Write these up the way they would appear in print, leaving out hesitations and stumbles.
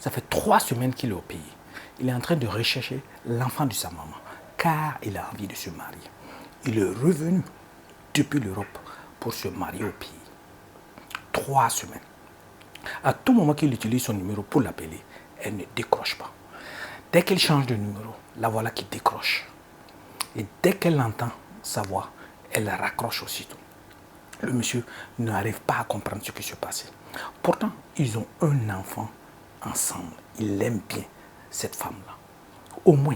Ça fait 3 semaines qu'il est au pays. Il est en train de rechercher l'enfant de sa maman, car il a envie de se marier. Il est revenu depuis l'Europe pour se marier au pays. 3 semaines. À tout moment qu'il utilise son numéro pour l'appeler, elle ne décroche pas. Dès qu'elle change de numéro, la voilà qui décroche. Et dès qu'elle entend sa voix, elle raccroche aussitôt. Le monsieur n'arrive pas à comprendre ce qui se passait. Pourtant, ils ont un enfant ensemble. Il aime bien cette femme-là. Au moins,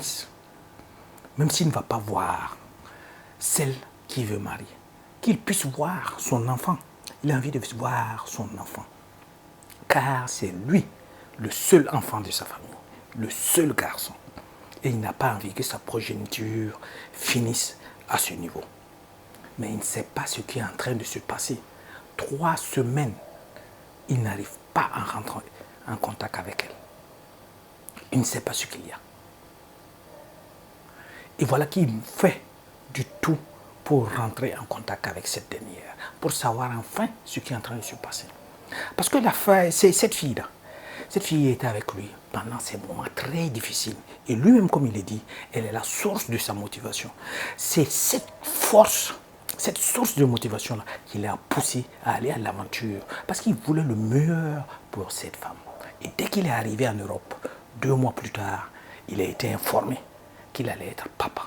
même s'il ne va pas voir celle qu'il veut marier, qu'il puisse voir son enfant. Il a envie de voir son enfant. Car c'est lui, le seul enfant de sa famille, le seul garçon. Et il n'a pas envie que sa progéniture finisse à ce niveau. Mais il ne sait pas ce qui est en train de se passer. 3 semaines, il n'arrive pas à rentrer en contact avec elle. Il ne sait pas ce qu'il y a. Et voilà qu'il fait du tout pour rentrer en contact avec cette dernière, pour savoir enfin ce qui est en train de se passer. Parce que c'est cette fille-là. Cette fille était avec lui pendant ces moments très difficiles. Et lui-même, comme il l'a dit, elle est la source de sa motivation. C'est cette force, cette source de motivation-là qui l'a poussé à aller à l'aventure. Parce qu'il voulait le meilleur pour cette femme. Et dès qu'il est arrivé en Europe, 2 mois plus tard, il a été informé qu'il allait être papa.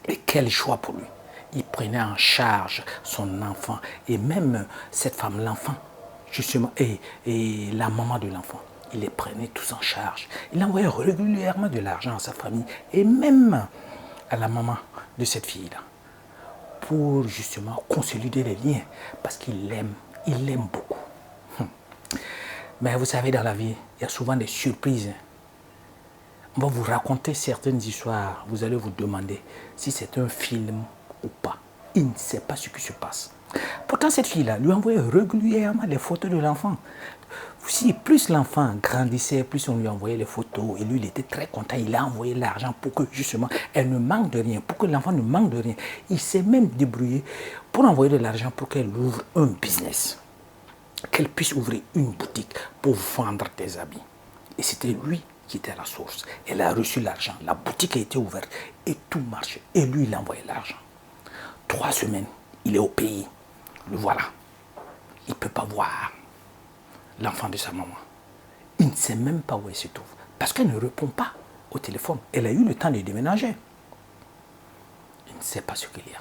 Et quel choix pour lui. Il prenait en charge son enfant et même cette femme, l'enfant, justement, et la maman de l'enfant. Il les prenait tous en charge. Il envoyait régulièrement de l'argent à sa famille et même à la maman de cette fille-là pour justement consolider les liens parce qu'il l'aime beaucoup. Mais vous savez, dans la vie, il y a souvent des surprises. On va vous raconter certaines histoires. Vous allez vous demander si c'est un film ou pas. Il ne sait pas ce qui se passe. Pourtant, cette fille-là lui envoyait régulièrement les photos de l'enfant. Si plus l'enfant grandissait, plus on lui envoyait les photos. Et lui, il était très content. Il a envoyé l'argent pour que, justement, elle ne manque de rien. Pour que l'enfant ne manque de rien. Il s'est même débrouillé pour envoyer de l'argent pour qu'elle ouvre un business. Qu'elle puisse ouvrir une boutique pour vendre des habits. Et c'était lui qui était la source. Elle a reçu l'argent. La boutique a été ouverte. Et tout marchait. Et lui, il a envoyé l'argent. 3 semaines, il est au pays. Le voilà. Il ne peut pas voir l'enfant de sa maman. Il ne sait même pas où elle se trouve. Parce qu'elle ne répond pas au téléphone. Elle a eu le temps de déménager. Il ne sait pas ce qu'il y a.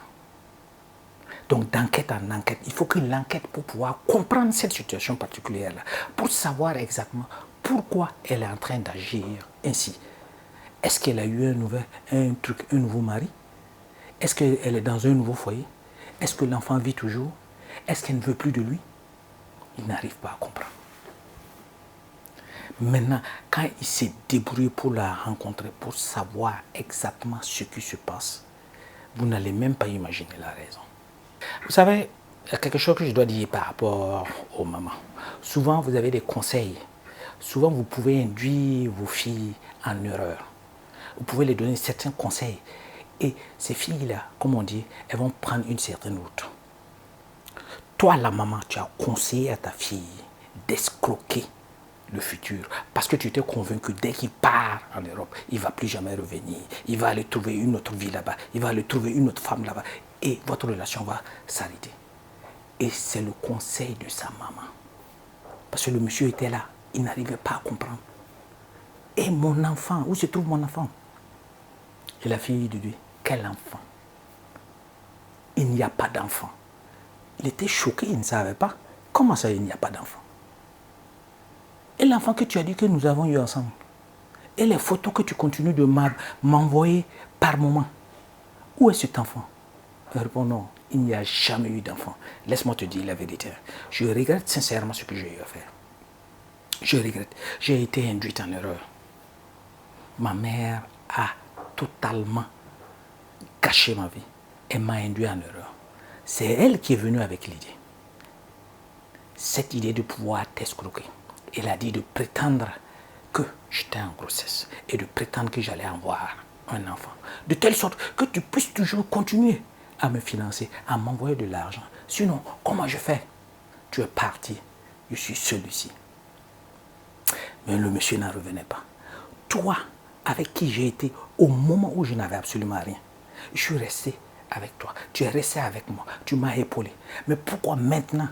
Donc d'enquête en enquête, il faut qu'il enquête pour pouvoir comprendre cette situation particulière-là. Pour savoir exactement pourquoi elle est en train d'agir ainsi. Est-ce qu'elle a eu un nouveau mari? Est-ce qu'elle est dans un nouveau foyer? Est-ce que l'enfant vit toujours? Est-ce qu'elle ne veut plus de lui? Il n'arrive pas à comprendre. Maintenant, quand il s'est débrouillé pour la rencontrer, pour savoir exactement ce qui se passe, vous n'allez même pas imaginer la raison. Vous savez, il y a quelque chose que je dois dire par rapport aux mamans. Souvent, vous avez des conseils. Souvent, vous pouvez induire vos filles en erreur. Vous pouvez les donner certains conseils. Et ces filles-là, comme on dit, elles vont prendre une certaine route. Toi, la maman, tu as conseillé à ta fille d'escroquer le futur parce que tu étais convaincu dès qu'il part en Europe, il ne va plus jamais revenir. Il va aller trouver une autre vie là-bas. Il va aller trouver une autre femme là-bas. Et votre relation va s'arrêter. Et c'est le conseil de sa maman. Parce que le monsieur était là. Il n'arrivait pas à comprendre. Et mon enfant, où se trouve mon enfant? Et la fille lui dit, quel enfant? Il n'y a pas d'enfant. Il était choqué, il ne savait pas. Comment ça, il n'y a pas d'enfant? Et l'enfant que tu as dit que nous avons eu ensemble? Et les photos que tu continues de m'envoyer par moment? Où est cet enfant? Elle répond, non, il n'y a jamais eu d'enfant. Laisse-moi te dire la vérité. Je regrette sincèrement ce que j'ai eu à faire. Je regrette. J'ai été induite en erreur. Ma mère a totalement gâché ma vie. Elle m'a induit en erreur. C'est elle qui est venue avec l'idée. Cette idée de pouvoir t'escroquer. Elle a dit de prétendre que j'étais en grossesse et de prétendre que j'allais avoir un enfant. De telle sorte que tu puisses toujours continuer à me financer, à m'envoyer de l'argent. Sinon, comment je fais? Tu es parti. Je suis celui-ci. Mais le monsieur n'en revenait pas. Toi, avec qui j'ai été au moment où je n'avais absolument rien, je suis resté avec toi. Tu es resté avec moi. Tu m'as épaulé. Mais pourquoi maintenant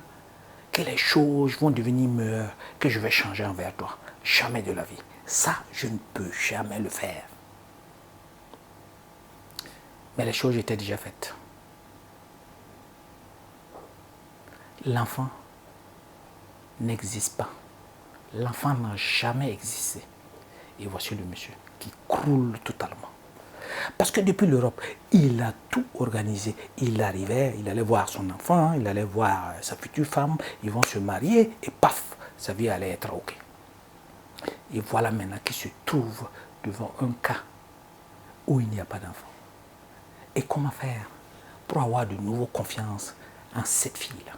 que les choses vont devenir meilleures, que je vais changer envers toi? Jamais de la vie. Ça, je ne peux jamais le faire. Mais les choses étaient déjà faites. L'enfant n'existe pas. L'enfant n'a jamais existé. Et voici le monsieur qui croule totalement. Parce que depuis l'Europe, il a tout organisé. Il arrivait, il allait voir son enfant, il allait voir sa future femme, ils vont se marier et paf, sa vie allait être OK. Et voilà maintenant qu'il se trouve devant un cas où il n'y a pas d'enfant. Et comment faire pour avoir de nouveau confiance en cette fille-là?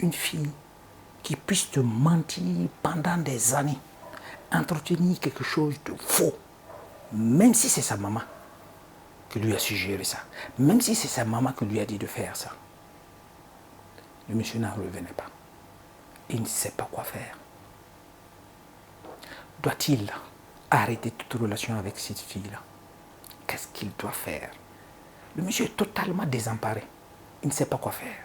Une fille qui puisse te mentir pendant des années, entretenir quelque chose de faux, même si c'est sa maman qui lui a suggéré ça, même si c'est sa maman qui lui a dit de faire ça. Le monsieur n'en revenait pas. Il ne sait pas quoi faire. Doit-il arrêter toute relation avec cette fille-là? Qu'est-ce qu'il doit faire? Le monsieur est totalement désemparé. Il ne sait pas quoi faire.